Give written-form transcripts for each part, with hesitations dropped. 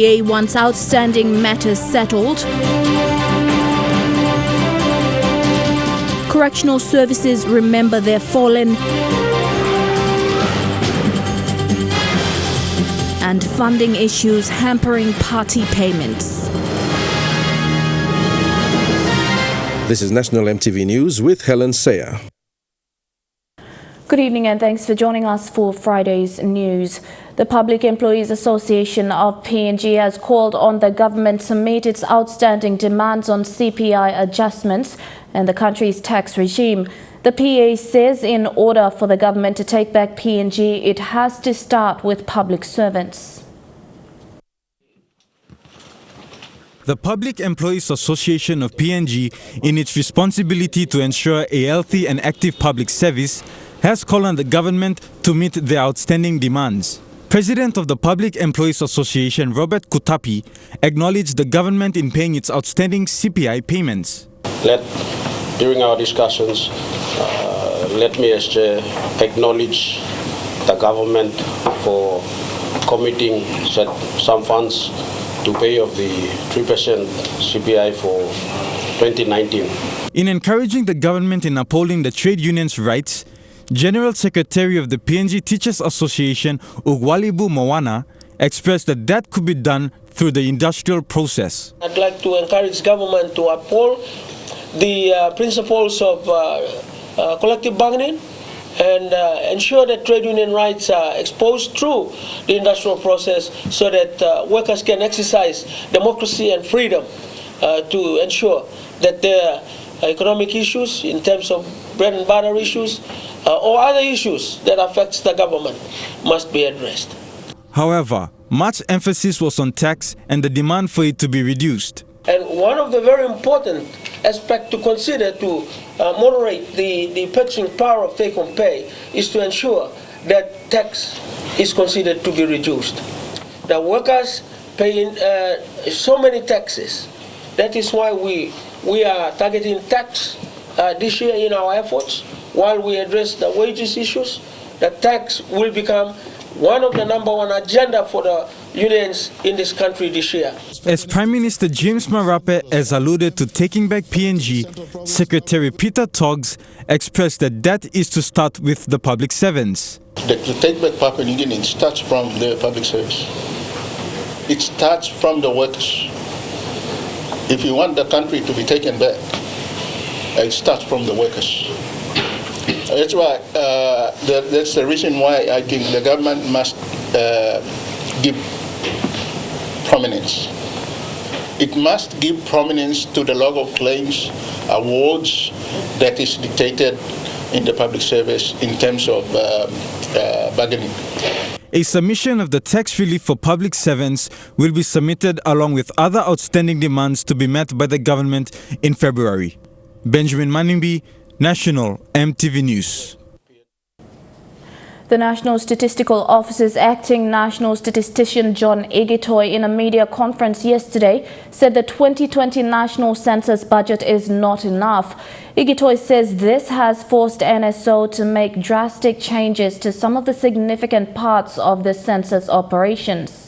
PA wants outstanding matters settled. Correctional services remember their fallen. And funding issues hampering party payments. This is National EMTV News with Helen Sayer. Good evening and thanks for joining us for Friday's news. The Public Employees Association of PNG has called on the government to meet its outstanding demands on CPI adjustments and the country's tax regime. The PA says in order for the government to take back PNG, it has to start with public servants. The Public Employees Association of PNG, in its responsibility to ensure a healthy and active public service, has called on the government to meet their outstanding demands. President of the Public Employees Association, Robert Kutapi, acknowledged the government in paying its outstanding CPI payments. During our discussions, let me acknowledge the government for committing some funds to pay off the 3% CPI for 2019. In encouraging the government in upholding the trade unions' rights, General Secretary of the PNG Teachers Association, Ugwalibu Moana, expressed that could be done through the industrial process. I'd like to encourage government to uphold the principles of collective bargaining and ensure that trade union rights are exposed through the industrial process so that workers can exercise democracy and freedom to ensure that their economic issues in terms of bread and butter issues or other issues that affects the government must be addressed. However, much emphasis was on tax and the demand for it to be reduced. And one of the very important aspects to consider to moderate the purchasing power of take-home pay is to ensure that tax is considered to be reduced. The workers paying so many taxes. That is why we are targeting tax this year in our efforts. While we address the wages issues, the tax will become one of the #1 agenda for the unions in this country this year. As Prime Minister James Marape has alluded to taking back PNG, Secretary Peter Toggs expressed that is to start with the public servants. To take back Papua New Guinea starts from the public service. It starts from the workers. If you want the country to be taken back, it starts from the workers. That's why. That's the reason why I think the government must give prominence. It must give prominence to the local claims awards that is dictated in the public service in terms of bargaining. A submission of the tax relief for public servants will be submitted along with other outstanding demands to be met by the government in February. Benjamin Manimbi, National EMTV News. The National Statistical Office's acting national statistician John Igitoy, in a media conference yesterday, said the 2020 national census budget is not enough. Igitoy says this has forced NSO to make drastic changes to some of the significant parts of the census operations.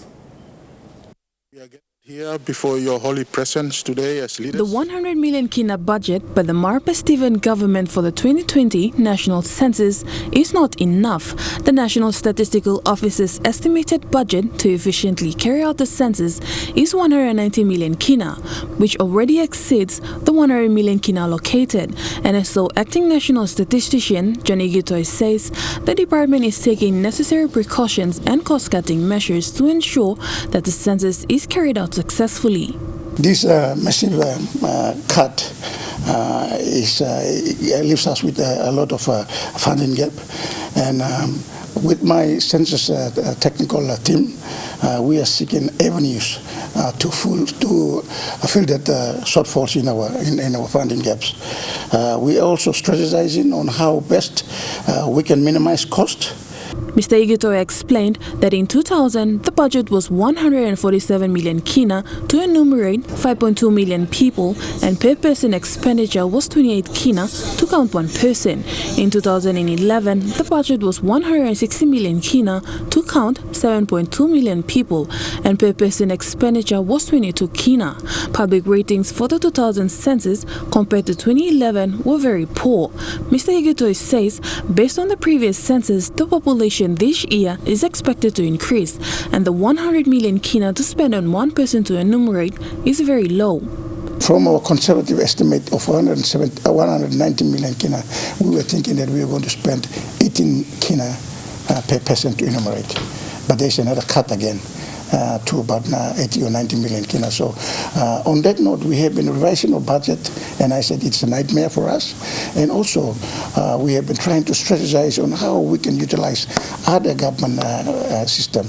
Here before your holy presence today as leaders. The 100 million kina budget by the Marpa Stephen government for the 2020 national census is not enough. The National Statistical Office's estimated budget to efficiently carry out the census is 190 million kina, which already exceeds the 100 million kina allocated. NSO acting national statistician John Igitoy says the department is taking necessary precautions and cost-cutting measures to ensure that the census is carried out successfully. This massive cut leaves us with a lot of funding gap, and with my census technical team, we are seeking avenues to fill that shortfalls in our funding gaps. We are also strategizing on how best we can minimize cost. Mr. Igitoe explained that in 2000, the budget was 147 million kina to enumerate 5.2 million people, and per person expenditure was 28 kina to count one person. In 2011, the budget was 160 million kina to count 7.2 million people, and per person expenditure was 22 kina. Public ratings for the 2000 census compared to 2011 were very poor. Mr. Igitoe says, based on the previous census, the population this year is expected to increase, and the 100 million kina to spend on one person to enumerate is very low. From our conservative estimate of 190 million kina, we were thinking that we were going to spend 18 kina per person to enumerate. But there's another cut again to about 80 or 90 million kina. So on that note, we have been revising our budget, and I said it's a nightmare for us. And also, we have been trying to strategize on how we can utilize other government system.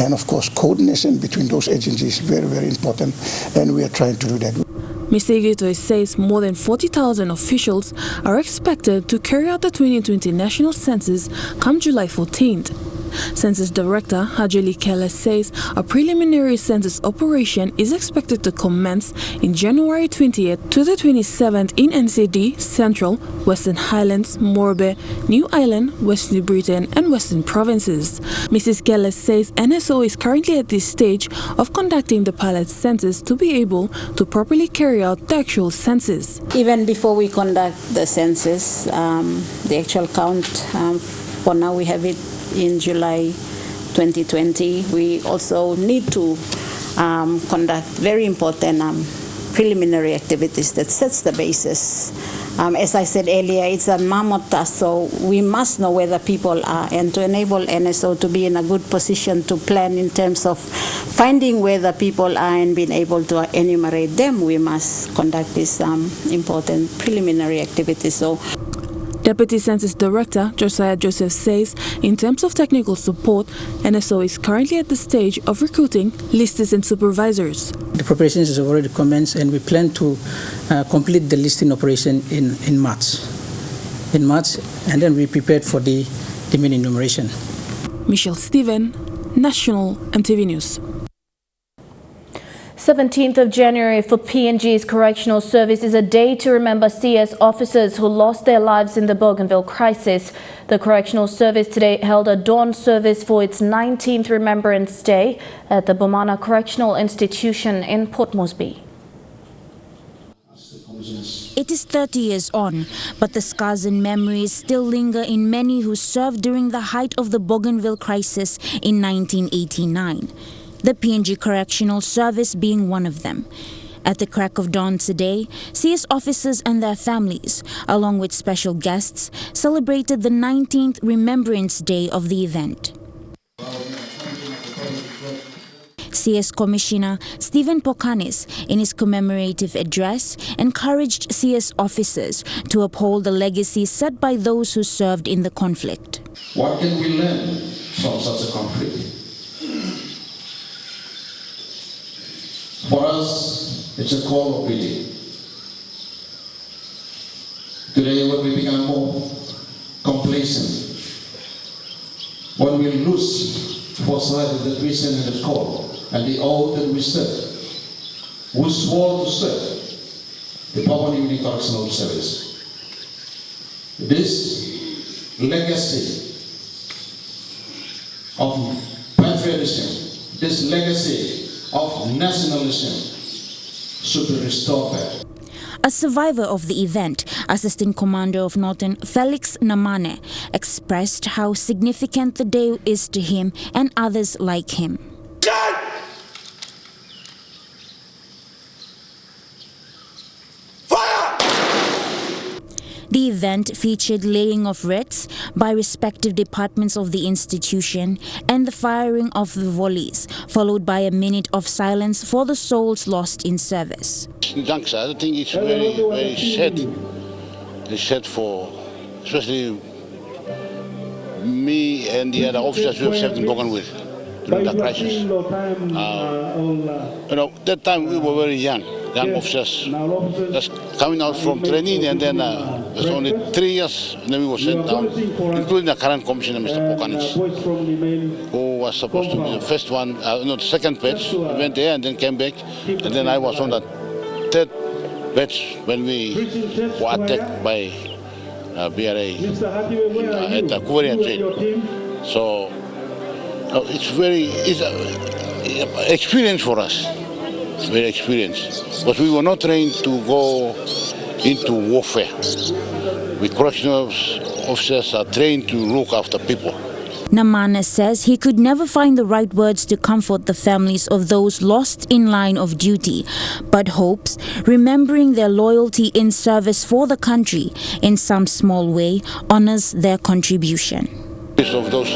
And of course, coordination between those agencies is very, very important, and we are trying to do that. Mr. Igitoe says more than 40,000 officials are expected to carry out the 2020 national census come July 14th. Census Director Hajeli Kele says a preliminary census operation is expected to commence in January 20th to the 27th in NCD, Central, Western Highlands, Morbe, New Island, West New Britain and Western Provinces. Mrs. Kele says NSO is currently at this stage of conducting the pilot census to be able to properly carry out the actual census. Even before we conduct the census, the actual count, for now we have it in July 2020. We also need to conduct very important preliminary activities that sets the basis. As I said earlier, it's a mammoth task, so we must know where the people are, and to enable NSO to be in a good position to plan in terms of finding where the people are and being able to enumerate them, we must conduct these important preliminary activities. So, Deputy Census Director Josiah Joseph says in terms of technical support, NSO is currently at the stage of recruiting listers and supervisors. The preparations have already commenced, and we plan to complete the listing operation in March. And then we prepared for the main enumeration. Michelle Stephen, National EMTV News. 17th of January for PNG's Correctional Service is a day to remember CS officers who lost their lives in the Bougainville crisis. The Correctional Service today held a dawn service for its 19th Remembrance Day at the Bomana Correctional Institution in Port Moresby. It is 30 years on, but the scars and memories still linger in many who served during the height of the Bougainville crisis in 1989. The PNG Correctional Service being one of them. At the crack of dawn today, CS officers and their families, along with special guests, celebrated the 19th Remembrance Day of the event. CS Commissioner Stephen Pokanis, in his commemorative address, encouraged CS officers to uphold the legacy set by those who served in the conflict. What can we learn from such a conflict? For us, it's a call of duty. Today, when we become more complacent, when we lose foresight of the vision and the call and the oath that we swore to serve the Papua New Guinea Correctional Service. This legacy of patriotism, this legacy of nationalism should be restored back. A survivor of the event, Assistant Commander of Northern Felix Namane, expressed how significant the day is to him and others like him. The event featured laying of wreaths by respective departments of the institution and the firing of the volleys, followed by a minute of silence for the souls lost in service. Thanks, I think it's very, very sad. It's sad for especially me and the other officers who have served in Bougainville during the crisis. That time we were very young. young officers just coming out from training, and then it was only 3 years, and then we were sent down, including the current commissioner, Mr. Pokanis, who was supposed to be the first one, the second batch. We went there and then came back, and then I was on the third batch when we were attacked by BRA at the Korean jail. So it's an experience for us. Very experienced, but we were not trained to go into warfare. We correctional officers are trained to look after people. Namane says he could never find the right words to comfort the families of those lost in line of duty, but hopes, remembering their loyalty in service for the country in some small way, honors their contribution. Of those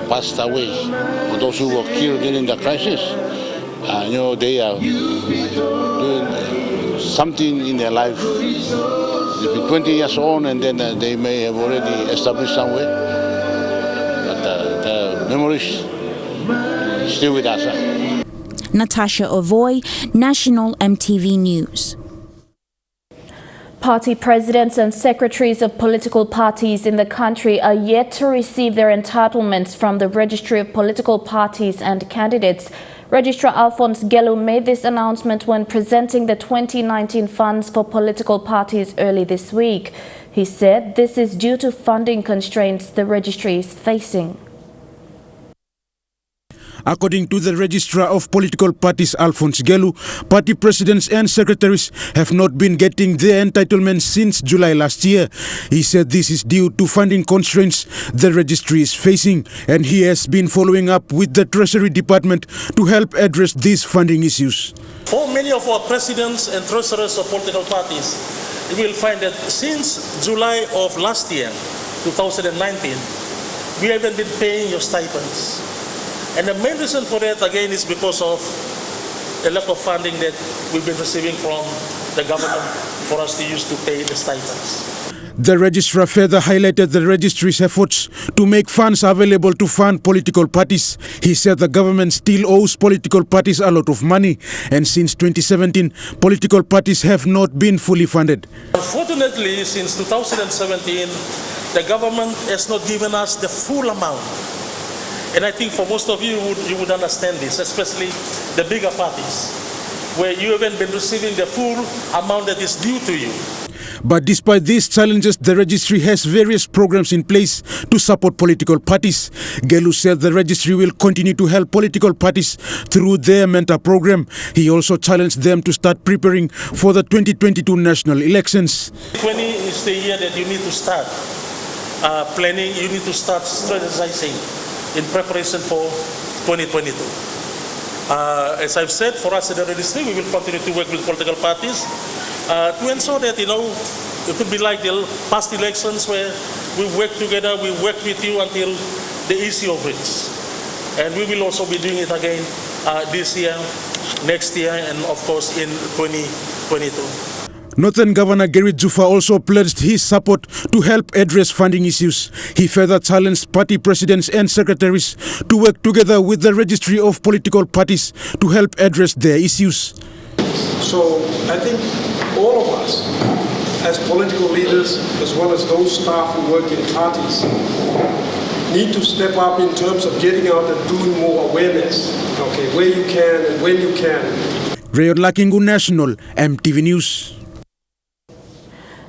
passed away, or those who were killed during the crisis, they are doing something in their life. They've been 20 years on, and then they may have already established somewhere. But the memories still with us. Natasha Ovoy, National EMTV News. Party presidents and secretaries of political parties in the country are yet to receive their entitlements from the Registry of Political Parties and Candidates. Registrar Alphonse Gelu made this announcement when presenting the 2019 funds for political parties early this week. He said this is due to funding constraints the registry is facing. According to the Registrar of Political Parties, Alphonse Gelu, party presidents and secretaries have not been getting their entitlements since July last year. He said this is due to funding constraints the registry is facing, and he has been following up with the Treasury Department to help address these funding issues. For many of our presidents and treasurers of political parties, you will find that since July of last year, 2019, we haven't been paying your stipends. And the main reason for that, again, is because of the lack of funding that we've been receiving from the government for us to use to pay the stipends. The registrar further highlighted the registry's efforts to make funds available to fund political parties. He said the government still owes political parties a lot of money, and since 2017, political parties have not been fully funded. Unfortunately, since 2017, the government has not given us the full amount. And I think for most of you would understand this, especially the bigger parties, where you haven't been receiving the full amount that is due to you. But despite these challenges, the registry has various programs in place to support political parties. Gelu said the registry will continue to help political parties through their mentor program. He also challenged them to start preparing for the 2022 national elections. 20 is the year that you need to start planning, you need to start strategizing in preparation for 2022. As I've said, for us at the registry, we will continue to work with political parties to ensure that, it could be like the past elections where we work together, we work with you until the issue of it. And we will also be doing it again this year, next year, and of course in 2022. Northern Governor Gary Jufa also pledged his support to help address funding issues. He further challenged party presidents and secretaries to work together with the Registry of Political Parties to help address their issues. So I think all of us, as political leaders, as well as those staff who work in parties, need to step up in terms of getting out and doing more awareness, where you can and when you can. Rayon Lakingu, National EMTV News.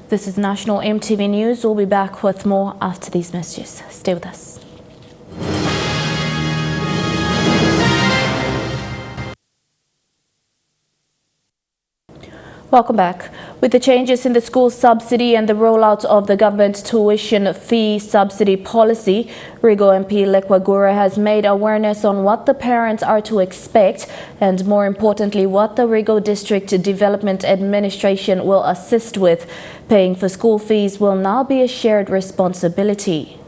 This is National EMTV News. We'll be back with more after these messages. Stay with us. Welcome back. With the changes in the school subsidy and the rollout of the government tuition fee subsidy policy, Rigo MP Lekwa Gura has made awareness on what the parents are to expect and, more importantly, what the Rigo District Development Administration will assist with. Paying for school fees will now be a shared responsibility.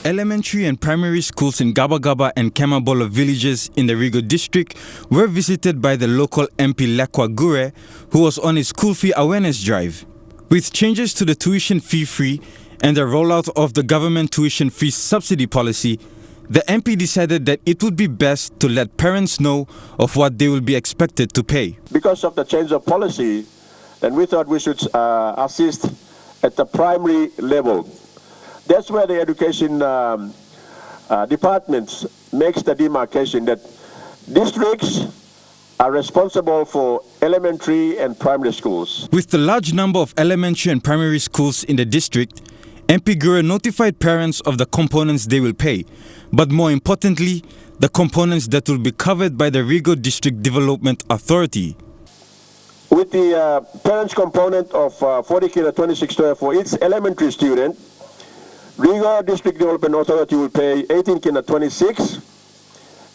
Elementary and primary schools in Gaba Gaba and Kemabolo villages in the Rigo district were visited by the local MP Lekwa Gure, who was on his school fee awareness drive. With changes to the tuition fee free and the rollout of the government tuition fee subsidy policy, The MP decided that it would be best to let parents know of what they will be expected to pay. Because of the change of policy, then we thought we should assist at the primary level. That's where the education departments makes the demarcation that districts are responsible for elementary and primary schools. With the large number of elementary and primary schools in the district, MP Gura notified parents of the components they will pay, but more importantly, the components that will be covered by the Rigo District Development Authority. With the parents component of 40 kina 26 toya for each elementary student, Rigo District Development Authority will pay 18 kina 26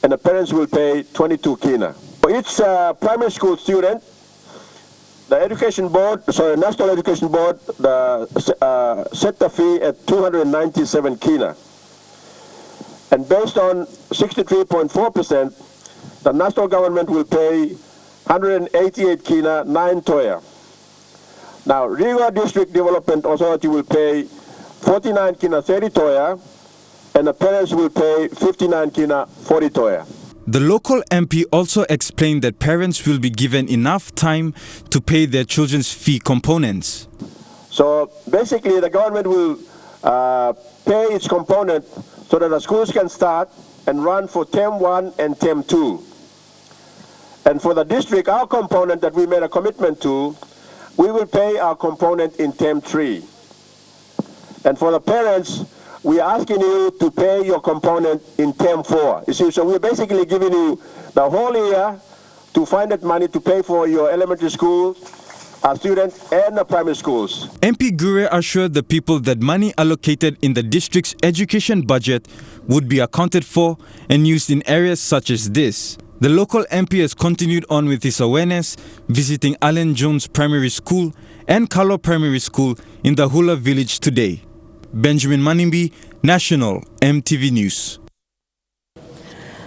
and the parents will pay 22 kina. For each primary school student, the Education Board, National Education Board, set the fee at 297 kina. And based on 63.4%, the national government will pay 188 kina 9 toya. Now, Rigo District Development Authority will pay 49 kina 30 toya, and the parents will pay 59 kina 40 toya. The local MP also explained that parents will be given enough time to pay their children's fee components. So basically the government will pay its component so that the schools can start and run for term 1 and term 2. And for the district, our component that we made a commitment to, we will pay our component in term 3. And for the parents, we are asking you to pay your component in term 4. You see, so we're basically giving you the whole year to find that money to pay for your elementary school students and the primary schools. MP Gure assured the people that money allocated in the district's education budget would be accounted for and used in areas such as this. The local MP has continued on with his awareness, visiting Allen Jones Primary School and Kalo Primary School in the Hula village today. Benjamin Manimbi, National MTV News.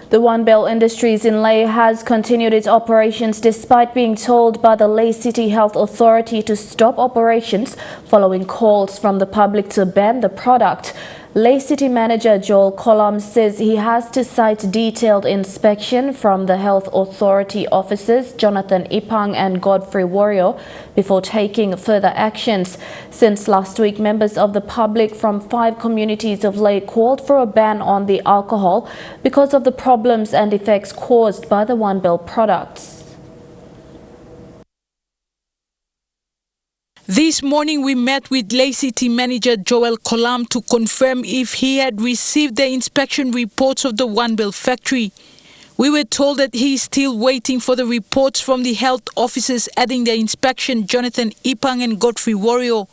The One Bell Industries in Lae has continued its operations despite being told by the Lae City Health Authority to stop operations following calls from the public to ban the product. Lae City Manager Joel Kolam says he has to cite detailed inspection from the Health Authority officers Jonathan Ipang and Godfrey Warrior before taking further actions. Since last week, members of the public from 5 communities of Lae called for a ban on the alcohol because of the problems and effects caused by the One Bell products. This morning we met with Lae City Manager Joel Kolam to confirm if he had received the inspection reports of the One Bell factory. We were told that he is still waiting for the reports from the health officers adding the inspection Jonathan Ipang and Godfrey Warrior.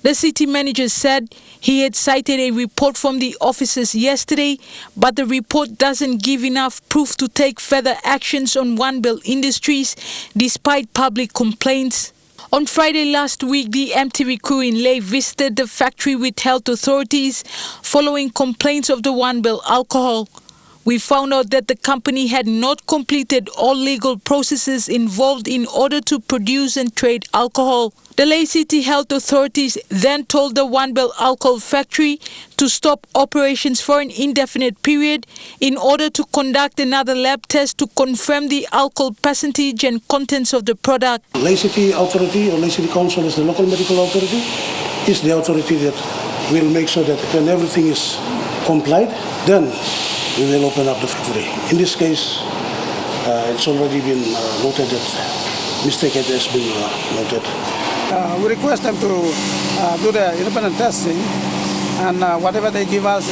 The city manager said he had cited a report from the officers yesterday, but the report doesn't give enough proof to take further actions on One Bell Industries despite public complaints. On Friday last week, the MTV crew in Lae visited the factory with health authorities following complaints of the One Bell alcohol. We found out that the company had not completed all legal processes involved in order to produce and trade alcohol. The Lae City Health Authorities then told the One Bell alcohol factory to stop operations for an indefinite period in order to conduct another lab test to confirm the alcohol percentage and contents of the product. Lae City Authority or Lae City Council is the local medical authority, is the authority that will make sure that when everything is complied, then we will open up the factory. In this case, it's already been noted that mistake has been noted. We request them to do the independent testing, and whatever they give us,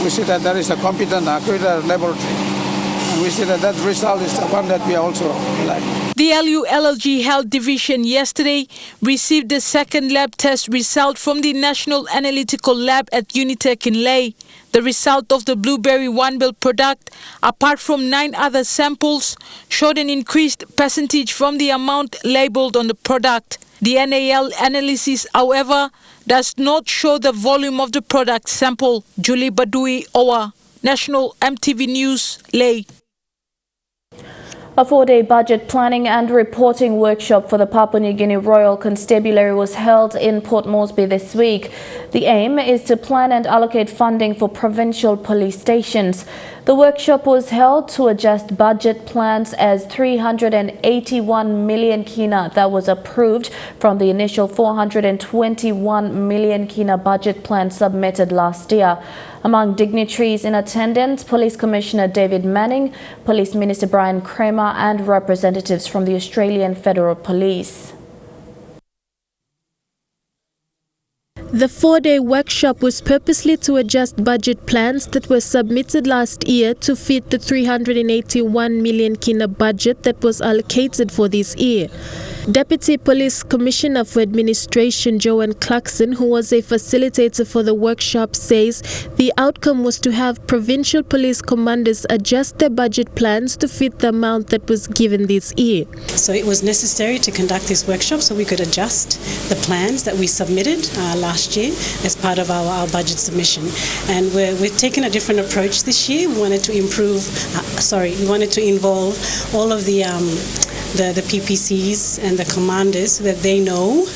we see that there is a competent accredited laboratory, and we see that that result is the one that we also like. The LULLG Health Division yesterday received the second lab test result from the National Analytical Lab at Unitec in Lae. The result of the Blueberry One Bell product, apart from 9 other samples, showed an increased percentage from the amount labeled on the product. The NAL analysis, however, does not show the volume of the product sample. Julie Badui Owa, National MTV News, Lae. A 4-day budget planning and reporting workshop for the Papua New Guinea Royal Constabulary was held in Port Moresby this week. The aim is to plan and allocate funding for provincial police stations. The workshop was held to adjust budget plans as 381 million kina that was approved from the initial 421 million kina budget plan submitted last year. Among dignitaries in attendance, Police Commissioner David Manning, Police Minister Brian Kramer and representatives from the Australian Federal Police. The 4-day workshop was purposely to adjust budget plans that were submitted last year to fit the 381 million kina budget that was allocated for this year. Deputy Police Commissioner for Administration Joanne Clarkson, who was a facilitator for the workshop, says the outcome was to have provincial police commanders adjust their budget plans to fit the amount that was given this year. So it was necessary to conduct this workshop so we could adjust the plans that we submitted last year as part of our budget submission. And we've taken a different approach this year. We wanted to we wanted to involve all of the PPCs and the commanders so that they know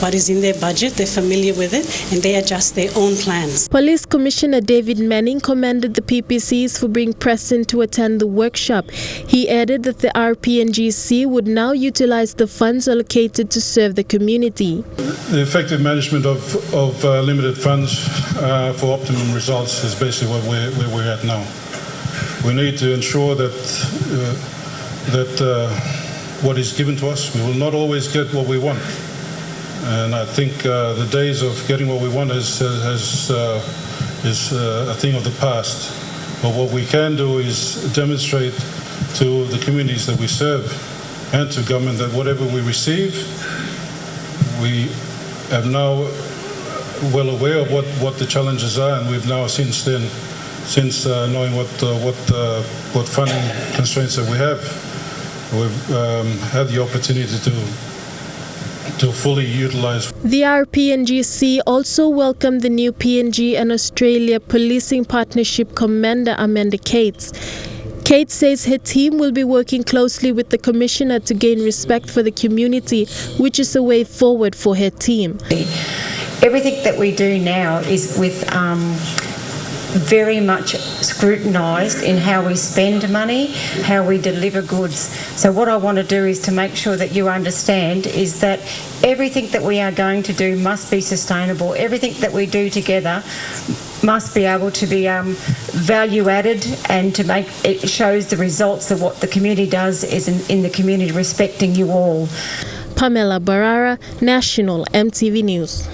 what is in their budget, they're familiar with it, and they adjust their own plans. Police Commissioner David Manning commended the PPCs for being present to attend the workshop. He added that the RPNGC would now utilize the funds allocated to serve the community. The effective management of limited funds for optimum results is basically where we're at now. We need to ensure that what is given to us, we will not always get what we want. And I think the days of getting what we want is a thing of the past. But what we can do is demonstrate to the communities that we serve and to government that whatever we receive, we are now well aware of what the challenges are, and we've now since knowing what funding constraints that we have, we've had the opportunity to fully utilize. The RPNGC also welcomed the new PNG and Australia Policing Partnership Commander Amanda Cates. Kate says her team will be working closely with the Commissioner to gain respect for the community, which is a way forward for her team. Everything that we do now is with very much scrutinised in how we spend money, how we deliver goods. So what I want to do is to make sure that you understand is that everything that we are going to do must be sustainable. Everything that we do together must be able to be value added, and to make it shows the results of what the community does is in the community respecting you all. Pamela Barara, National MTV News.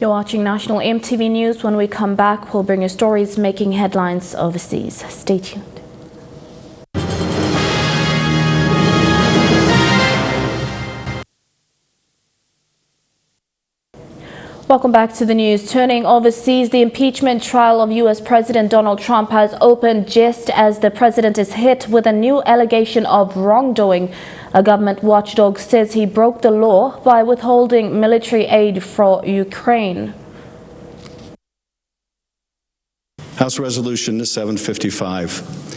You're watching National MTV News. When we come back, we'll bring you stories making headlines overseas. Stay tuned. Welcome back to the news. Turning overseas, the impeachment trial of U.S. President Donald Trump has opened just as the president is hit with a new allegation of wrongdoing. A government watchdog says he broke the law by withholding military aid for Ukraine. House Resolution 755.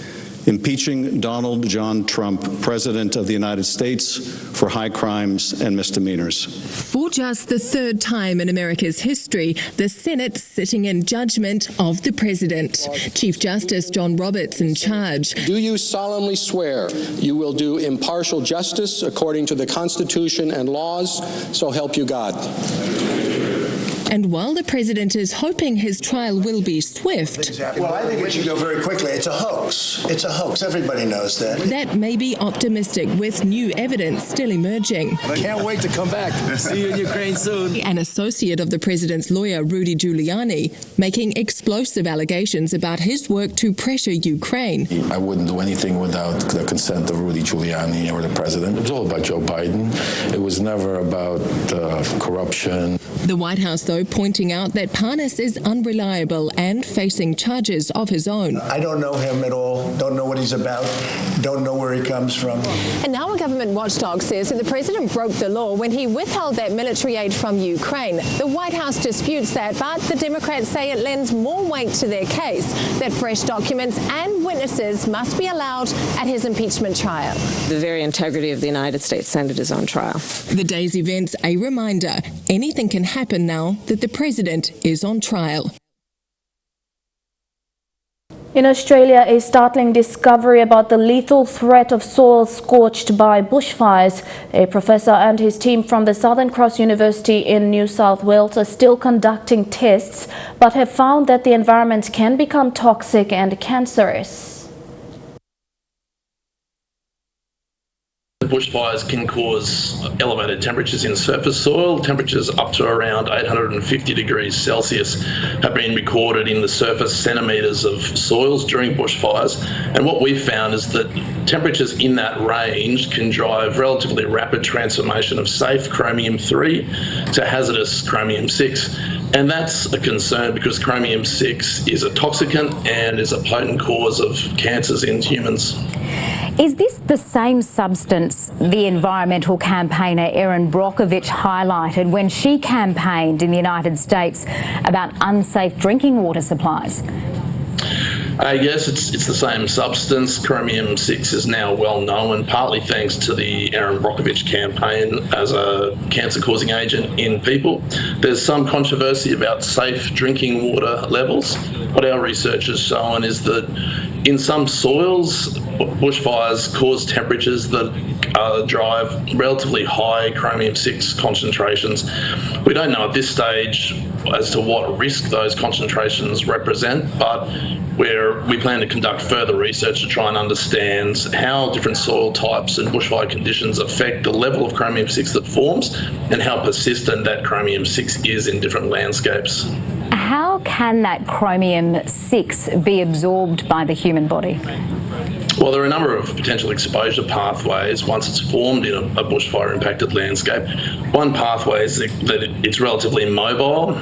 Impeaching Donald John Trump, President of the United States, for high crimes and misdemeanors. For just the third time in America's history, the Senate sitting in judgment of the President. Chief Justice John Roberts in charge. Do you solemnly swear you will do impartial justice according to the Constitution and laws, so help you God? And while the president is hoping his trial will be swift... Well, I think it should go very quickly. It's a hoax. It's a hoax. Everybody knows that. That may be optimistic, with new evidence still emerging. I can't wait to come back. See you in Ukraine soon. An associate of the president's lawyer, Rudy Giuliani, making explosive allegations about his work to pressure Ukraine. I wouldn't do anything without the consent of Rudy Giuliani or the president. It was all about Joe Biden. It was never about corruption. The White House, though, pointing out that Parnas is unreliable and facing charges of his own. I don't know him at all, don't know what he's about, don't know where he comes from. And now a government watchdog says that the president broke the law when he withheld that military aid from Ukraine. The White House disputes that, but the Democrats say it lends more weight to their case, that fresh documents and witnesses must be allowed at his impeachment trial. The very integrity of the United States Senate is on trial. The day's events a reminder anything can happen now that the president is on trial. In Australia, a startling discovery about the lethal threat of soil scorched by bushfires. A professor and his team from the Southern Cross University in New South Wales are still conducting tests, but have found that the environment can become toxic and cancerous. Bushfires can cause elevated temperatures in surface soil. Temperatures up to around 850 degrees Celsius have been recorded in the surface centimetres of soils during bushfires. And what we've found is that temperatures in that range can drive relatively rapid transformation of safe chromium-3 to hazardous chromium-6. And that's a concern because chromium-6 is a toxicant and is a potent cause of cancers in humans. Is this the same substance the environmental campaigner Erin Brockovich highlighted when she campaigned in the United States about unsafe drinking water supplies? Yes, it's the same substance. Chromium-6 is now well known, partly thanks to the Erin Brockovich campaign as a cancer-causing agent in people. There's some controversy about safe drinking water levels. What our research has shown is that in some soils, bushfires cause temperatures that drive relatively high chromium-6 concentrations. We don't know at this stage as to what risk those concentrations represent, but we plan to conduct further research to try and understand how different soil types and bushfire conditions affect the level of chromium-6 that forms and how persistent that chromium-6 is in different landscapes. How can that chromium-6 be absorbed by the human body? Well, there are a number of potential exposure pathways once it's formed in a bushfire-impacted landscape. One pathway is that it's relatively mobile.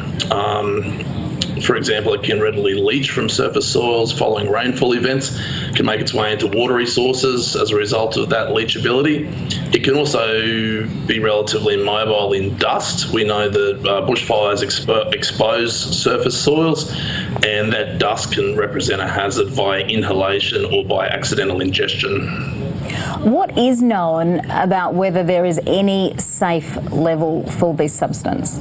For example, it can readily leach from surface soils following rainfall events, can make its way into watery sources as a result of that leachability. It can also be relatively mobile in dust. We know that bushfires expose surface soils, and that dust can represent a hazard via inhalation or by accidental ingestion. What is known about whether there is any safe level for this substance?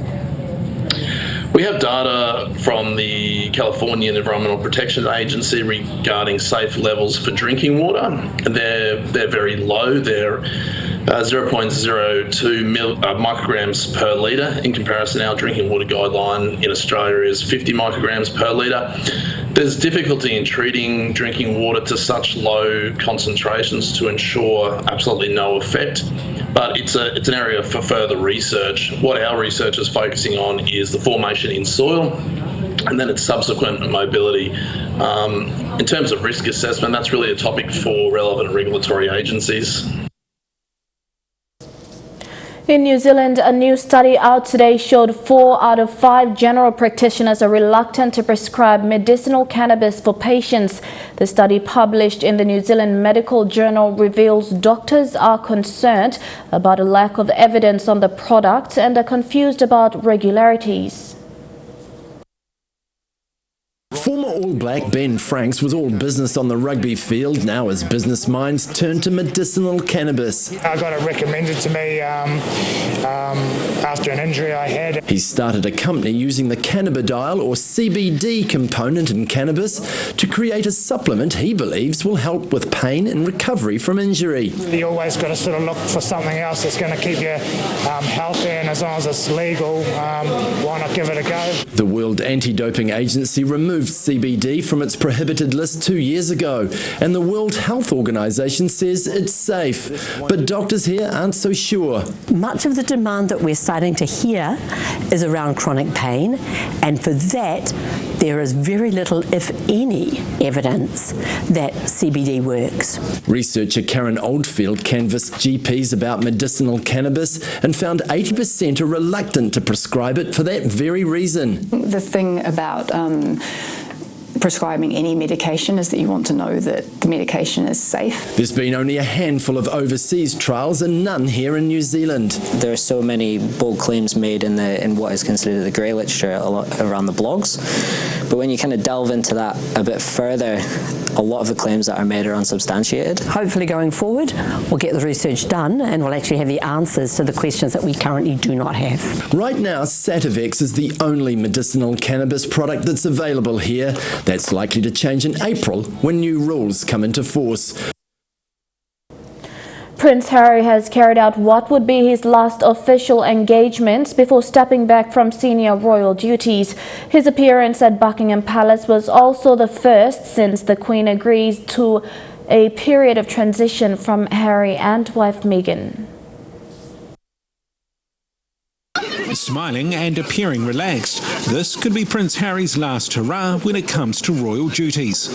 We have data from the California Environmental Protection Agency regarding safe levels for drinking water, and they're very low. They're 0.02 micrograms per litre. In comparison, our drinking water guideline in Australia is 50 micrograms per litre. There's difficulty in treating drinking water to such low concentrations to ensure absolutely no effect, but it's an area for further research. What our research is focusing on is the formation in soil and then its subsequent mobility. In terms of risk assessment, that's really a topic for relevant regulatory agencies. In New Zealand, a new study out today showed 4 out of 5 general practitioners are reluctant to prescribe medicinal cannabis for patients. The study published in the New Zealand Medical Journal reveals doctors are concerned about a lack of evidence on the product and are confused about regularities. Former All Black Ben Franks was all business on the rugby field. Now his business minds turn to medicinal cannabis. I got it recommended to me after an injury I had. He started a company using the cannabidiol or CBD component in cannabis to create a supplement he believes will help with pain and recovery from injury. You always got to sort of look for something else that's going to keep you healthy, and as long as it's legal, why not give it a go? The World Anti-Doping Agency removed CBD CBD from its prohibited list 2 years ago, and the World Health Organization says it's safe. But doctors here aren't so sure. Much of the demand that we're starting to hear is around chronic pain, and for that there is very little, if any, evidence that CBD works. Researcher Karen Oldfield canvassed GPs about medicinal cannabis and found 80% are reluctant to prescribe it for that very reason. The thing about prescribing any medication is that you want to know that the medication is safe. There's been only a handful of overseas trials and none here in New Zealand. There are so many bold claims made in what is considered the grey literature around the blogs, but when you kind of delve into that a bit further, a lot of the claims that are made are unsubstantiated. Hopefully going forward, we'll get the research done and we'll actually have the answers to the questions that we currently do not have. Right now, Sativex is the only medicinal cannabis product that's available here. That's likely to change in April when new rules come into force. Prince Harry has carried out what would be his last official engagement before stepping back from senior royal duties. His appearance at Buckingham Palace was also the first since the Queen agreed to a period of transition from Harry and wife Meghan. Smiling and appearing relaxed, this could be Prince Harry's last hurrah when it comes to royal duties.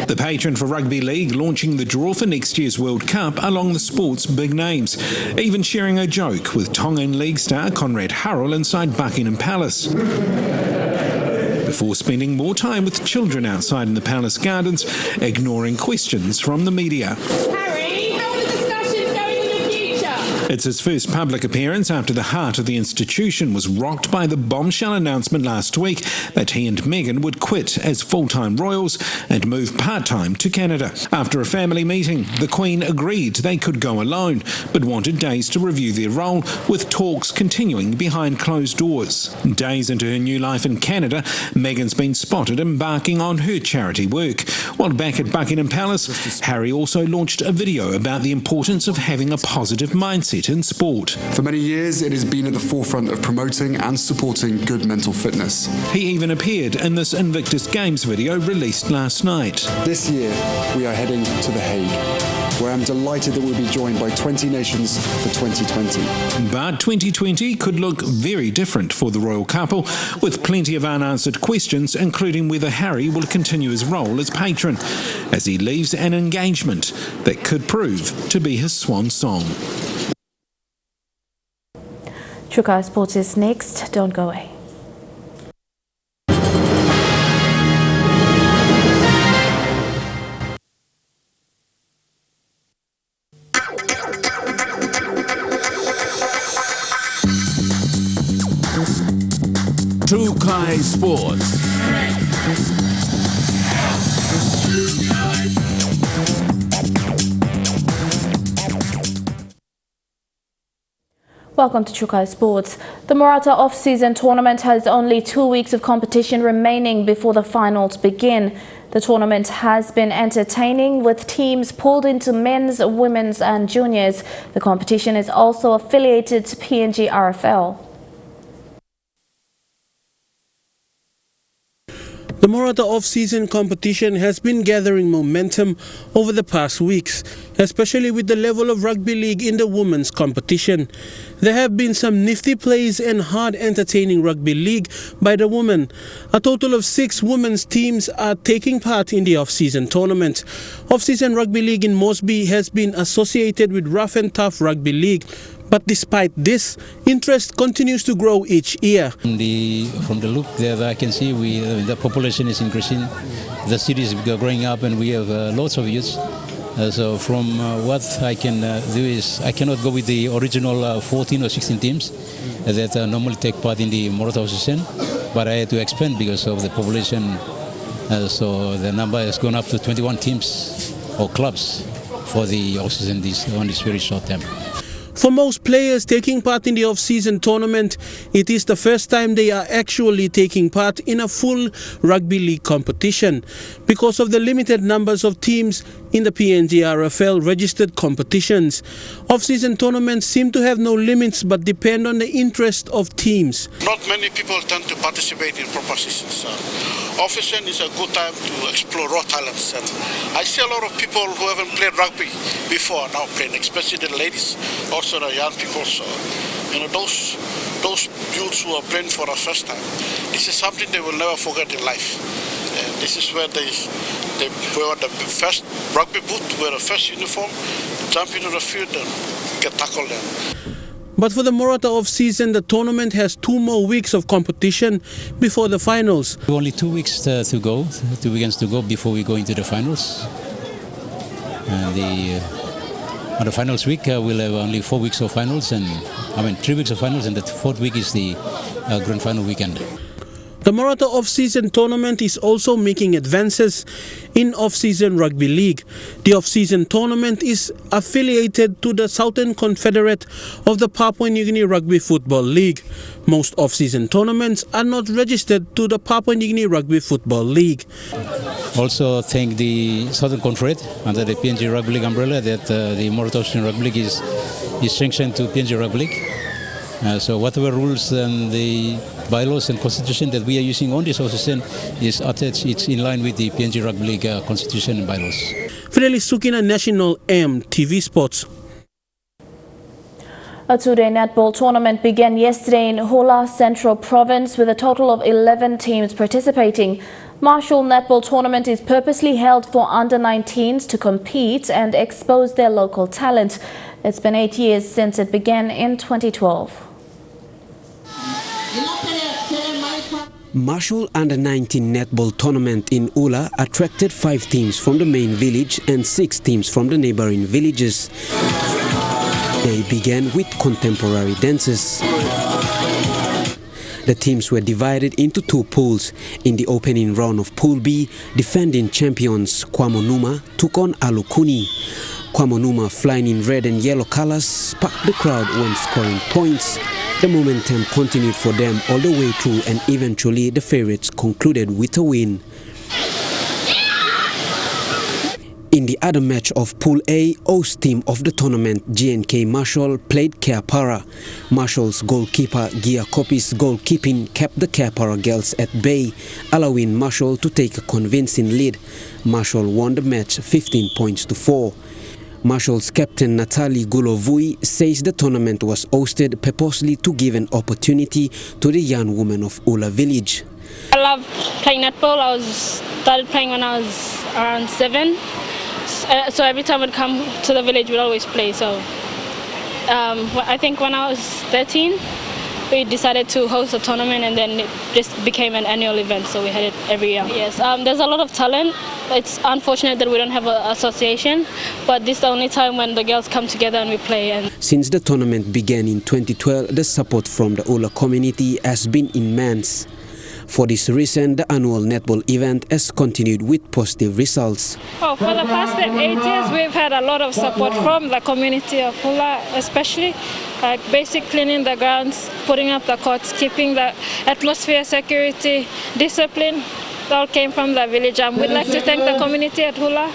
The patron for rugby league launching the draw for next year's World Cup along the sport's big names, even sharing a joke with Tongan league star Conrad Hurrell inside Buckingham Palace. Before spending more time with children outside in the palace gardens, ignoring questions from the media. It's his first public appearance after the heart of the institution was rocked by the bombshell announcement last week that he and Meghan would quit as full-time royals and move part-time to Canada. After a family meeting, the Queen agreed they could go alone, but wanted days to review their role, with talks continuing behind closed doors. Days into her new life in Canada, Meghan's been spotted embarking on her charity work. While back at Buckingham Palace, Harry also launched a video about the importance of having a positive mindset in sport. For many years, it has been at the forefront of promoting and supporting good mental fitness. He even appeared in this Invictus Games video released last night. This year, we are heading to The Hague, where I'm delighted that we'll be joined by 20 nations for 2020. But 2020 could look very different for the royal couple, with plenty of unanswered questions, including whether Harry will continue his role as patron, as he leaves an engagement that could prove to be his swan song. Chukai Sports is next. Don't go away. Chukai Sports. Welcome to Chukai Sports. The Murata off-season tournament has only 2 weeks of competition remaining before the finals begin. The tournament has been entertaining, with teams pulled into men's, women's and juniors. The competition is also affiliated to PNG RFL. The Murata off-season competition has been gathering momentum over the past weeks, especially with the level of rugby league in the women's competition. There have been some nifty plays and hard entertaining rugby league by the women. A total of 6 women's teams are taking part in the off-season tournament. Off-season rugby league in Mosby has been associated with rough and tough rugby league. But despite this, interest continues to grow each year. From the look that I can see, the population is increasing, the cities are growing up, and we have lots of youth. So from what I can do is, I cannot go with the original 14 or 16 teams that normally take part in the Murata season, but I had to expand because of the population. So the number has gone up to 21 teams or clubs for the off-season on this very short term. For most players taking part in the off-season tournament, it is the first time they are actually taking part in a full rugby league competition. Because of the limited numbers of teams, in the PNG-RFL registered competitions. Off-season tournaments seem to have no limits but depend on the interest of teams. Not many people tend to participate in proper seasons. Off-season is a good time to explore raw talents. And I see a lot of people who haven't played rugby before now playing, especially the ladies, also the young people. So, those youths who are playing for the first time, this is something they will never forget in life. And this is where they wear the first rugby boot, wear the first uniform, jump into the field and get tackled there. But for the Morata off-season, the tournament has 2 more weeks of competition before the finals. Only 2 weeks to go, 2 weekends to go before we go into the finals. And on the finals week, we'll have only 4 weeks of finals, 3 weeks of finals, and the 4th week is the grand final weekend. The Morata off-season tournament is also making advances in off-season rugby league. The off-season tournament is affiliated to the Southern Confederate of the Papua New Guinea Rugby Football League. Most off-season tournaments are not registered to the Papua New Guinea Rugby Football League. Also thank the Southern Confederate under the PNG Rugby League umbrella that the Morata off-season rugby league is sanctioned to PNG Rugby League. So whatever rules and the bylaws and constitution that we are using on this off-season is attached, it's in line with the PNG Rugby League constitution and bylaws. Fidelis Sukina, National EMTV Sports. A 2-day netball tournament began yesterday in Hula Central Province with a total of 11 teams participating. Marshall Netball Tournament is purposely held for under-19s to compete and expose their local talent. It's been 8 years since it began in 2012. Marshall Under-19 Netball Tournament in Ula attracted 5 teams from the main village and 6 teams from the neighboring villages. They began with contemporary dances. The teams were divided into 2 pools. In the opening round of Pool B, defending champions Kwamonuma took on Alukuni. Kwamonuma, flying in red and yellow colors, sparked the crowd when scoring points. The momentum continued for them all the way through, and eventually the favorites concluded with a win. In the other match of Pool A, host team of the tournament, GNK Marshall, played Keapara. Marshall's goalkeeper Gia Kopi's goalkeeping kept the Keapara girls at bay, allowing Marshall to take a convincing lead. Marshall won the match 15 points to 4. Marshall's captain Natalie Gulovui says the tournament was hosted purposely to give an opportunity to the young women of Ula village. I love playing netball. I started playing when I was around 7. So every time I'd come to the village, we'd always play. So I think when I was 13, we decided to host a tournament, and then it just became an annual event, so we had it every year. Yes, there's a lot of talent. It's unfortunate that we don't have an association, but this is the only time when the girls come together and we play. And since the tournament began in 2012, the support from the Ula community has been immense. For this reason, the annual netball event has continued with positive results. Oh, for the past 8 years, we've had a lot of support from the community of Hula, especially like basic cleaning the grounds, putting up the courts, keeping the atmosphere, security, discipline. It all came from the village. We'd like to thank the community at Hula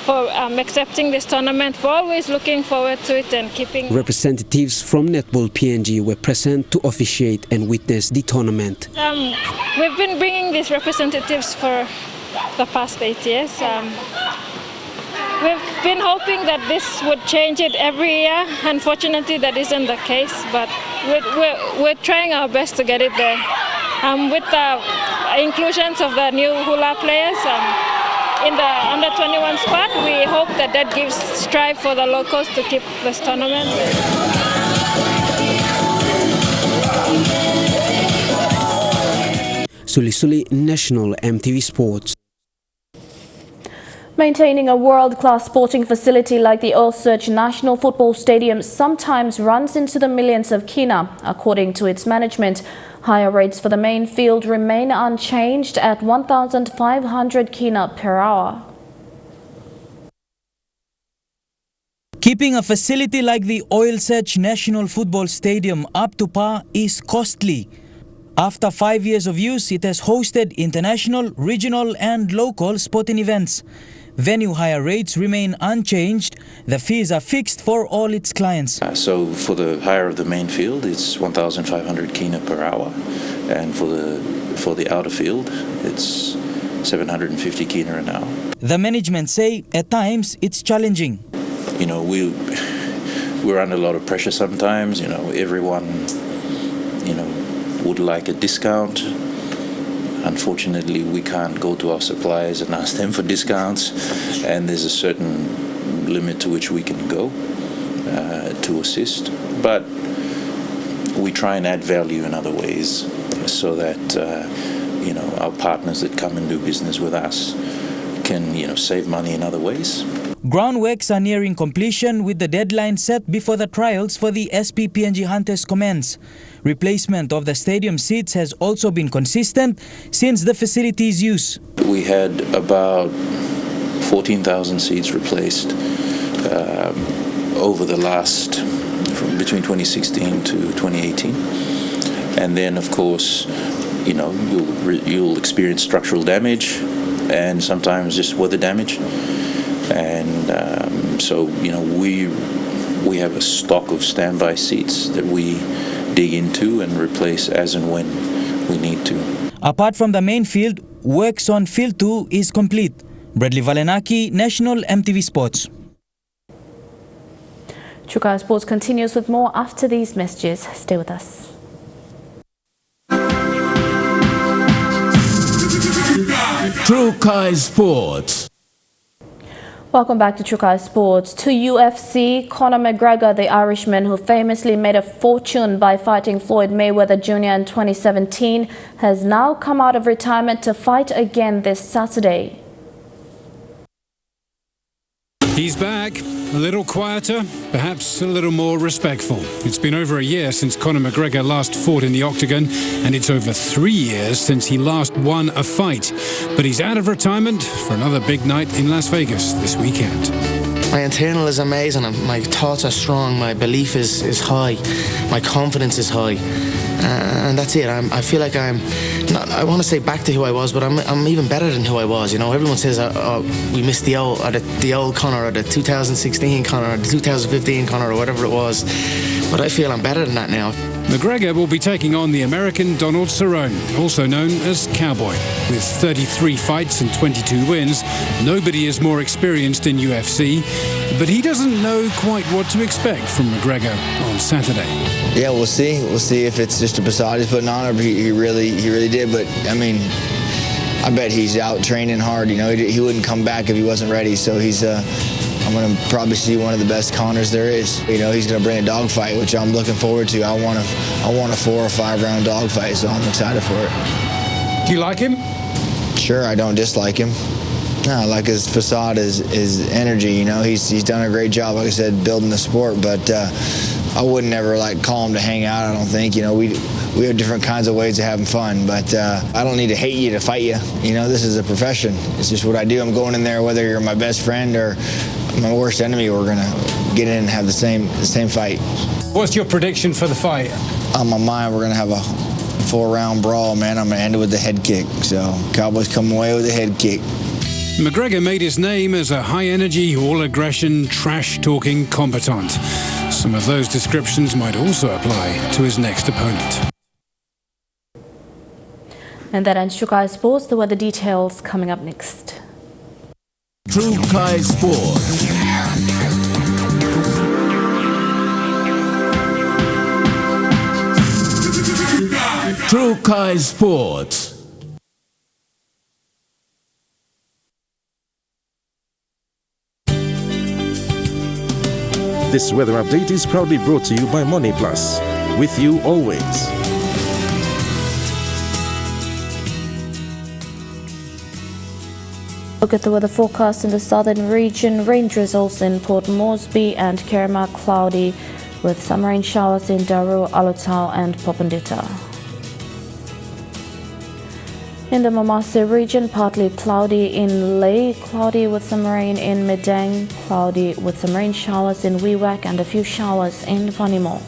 for accepting this tournament, for always looking forward to it and keeping... Representatives from Netball PNG were present to officiate and witness the tournament. We've been bringing these representatives for the past 8 years. We've been hoping that this would change it every year. Unfortunately, that isn't the case, but we're trying our best to get it there. With the inclusions of the new Hula players, in the under-21 squad, we hope that gives strive for the locals to keep this tournament. Suli, National EMTV Sports. Maintaining a world-class sporting facility like the Earl Search National Football Stadium sometimes runs into the millions of kina, according to its management. Higher rates for the main field remain unchanged at 1,500 kina per hour. Keeping a facility like the Oil Search National Football Stadium up to par is costly. After 5 years of use, it has hosted international, regional and local sporting events. venue hire rates remain unchanged. The fees are fixed for all its clients. So for the hire of the main field, it's 1,500 kina per hour, and for the outer field, it's 750 kina an hour. The management say at times it's challenging. You know, we're under a lot of pressure sometimes. You know, everyone, you know, would like a discount. Unfortunately, we can't go to our suppliers and ask them for discounts, and there's a certain limit to which we can go to assist. But we try and add value in other ways so that you know, our partners that come and do business with us can, you know, save money in other ways. Groundworks are nearing completion with the deadline set before the trials for the SPPNG Hunters commence. Replacement of the stadium seats has also been consistent since the facility's use. We had about 14,000 seats replaced over the last, from between 2016 to 2018. And then, of course, you know, you'll experience structural damage and sometimes just weather damage. And so, you know, we have a stock of standby seats that we dig into and replace as and when we need to. Apart from the main field, works on Field 2 is complete. Bradley Valenaki, National MTV Sports. Chukai Sports continues with more after these messages. Stay with us. Chukai Sports. Welcome back to Chukai Sports. To UFC, Conor McGregor, the Irishman who famously made a fortune by fighting Floyd Mayweather Jr. in 2017, has now come out of retirement to fight again this Saturday. He's back, a little quieter, perhaps a little more respectful. It's been over a year since Conor McGregor last fought in the octagon, and it's over 3 years since he last won a fight. But he's out of retirement for another big night in Las Vegas this weekend. My internal is amazing. My thoughts are strong. My belief is high. My confidence is high. And that's it. I feel like I'm not, I want to say back to who I was, but I'm even better than who I was. You know, everyone says we missed the old Conor, or the 2016 Conor, or the 2015 Conor, or whatever it was. But I feel I'm better than that now. McGregor will be taking on the American Donald Cerrone, also known as Cowboy. With 33 fights and 22 wins, nobody is more experienced in UFC, but he doesn't know quite what to expect from McGregor on Saturday. Yeah, we'll see. We'll see if it's just a facade he's putting on, or he really did. But I mean, I bet he's out training hard. You know, he wouldn't come back if he wasn't ready. So he's. I'm going to probably see one of the best Conors there is. You know, he's going to bring a dogfight, which I'm looking forward to. I want a 4 or 5 round dogfight, so I'm excited for it. Do you like him? Sure, I don't dislike him. No, I like his facade, his energy. You know, he's done a great job, like I said, building the sport. But I wouldn't ever call him to hang out. I don't think. You know, we have different kinds of ways of having fun. But I don't need to hate you to fight you. You know, this is a profession. It's just what I do. I'm going in there, whether you're my best friend or my worst enemy, we're gonna get in and have the same fight. What's your prediction for the fight? On my mind, we're gonna have a 4-round brawl, man. I'm gonna end it with the head kick. So Cowboys come away with a head kick. McGregor made his name as a high-energy, all-aggression, trash-talking combatant. Some of those descriptions might also apply to his next opponent. And that ends Chukai Sports. There were the details coming up next. Chukai Sports. Chukai Sports. This weather update is proudly brought to you by Money Plus. With you always. Look at the weather forecast in the southern region. Rain drizzles in Port Moresby and Kerma, cloudy with some rain showers in Daru, Alotau and Popondita. In the Mamase region, partly cloudy in Lae, cloudy with some rain in Medang, cloudy with some rain showers in Wewak and a few showers in Vanimo.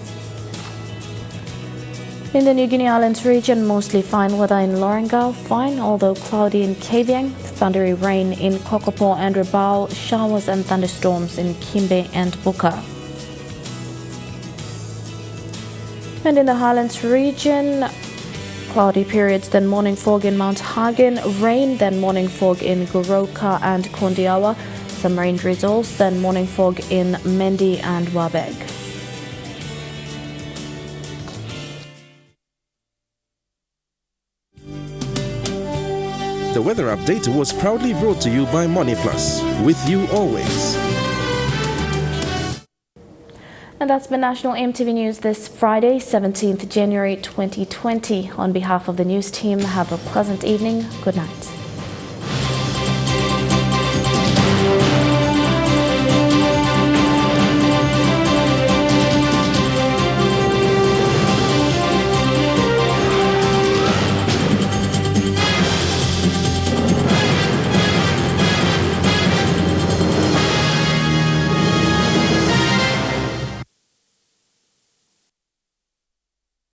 In the New Guinea Islands region, mostly fine weather in Lorengau, fine although cloudy in Kavieng, thundery rain in Kokopo and Rabaul, showers and thunderstorms in Kimbe and Buka. And in the Highlands region, cloudy periods, then morning fog in Mount Hagen, rain, then morning fog in Goroka and Kondiawa, some rain drizzles, then morning fog in Mendi and Wabeg. The weather update was proudly brought to you by Money Plus, with you always. And that's been National EMTV News this Friday, 17th January 2020. On behalf of the news team, have a pleasant evening. Good night.